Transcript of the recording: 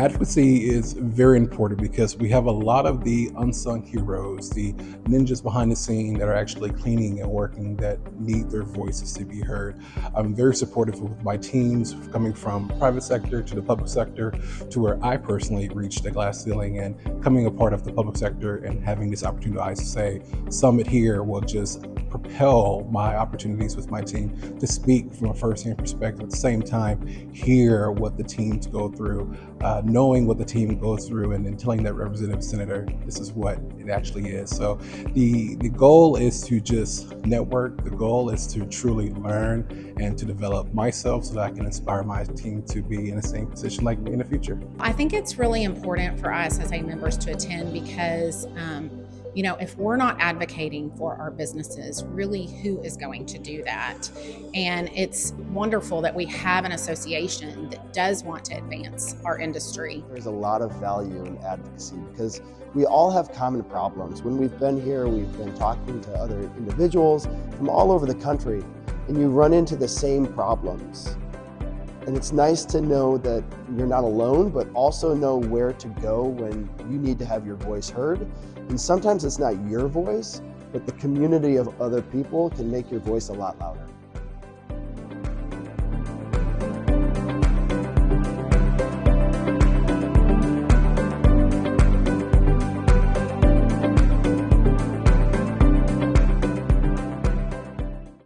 Advocacy is very important because we have a lot of the unsung heroes, the ninjas behind the scene that are actually cleaning and working that need their voices to be heard. I'm very supportive with my teams coming from private sector to the public sector to where I personally reached the glass ceiling, and coming a part of the public sector and having this opportunity to ISSA Summit here will just propel my opportunities with my team to speak from a first-hand perspective. At the same time, hear what the teams go through, knowing what the team goes through, and then telling that representative senator, this is what it actually is. So the goal is to just network. The goal is to truly learn and to develop myself so that I can inspire my team to be in the same position like me in the future. I think it's really important for ISSA members to attend because if we're not advocating for our businesses, really who is going to do that? And it's wonderful that we have an association that does want to advance our industry. There's a lot of value in advocacy because we all have common problems. When we've been here, we've been talking to other individuals from all over the country, and you run into the same problems. And it's nice to know that you're not alone, but also know where to go when you need to have your voice heard. And sometimes it's not your voice, but the community of other people can make your voice a lot louder.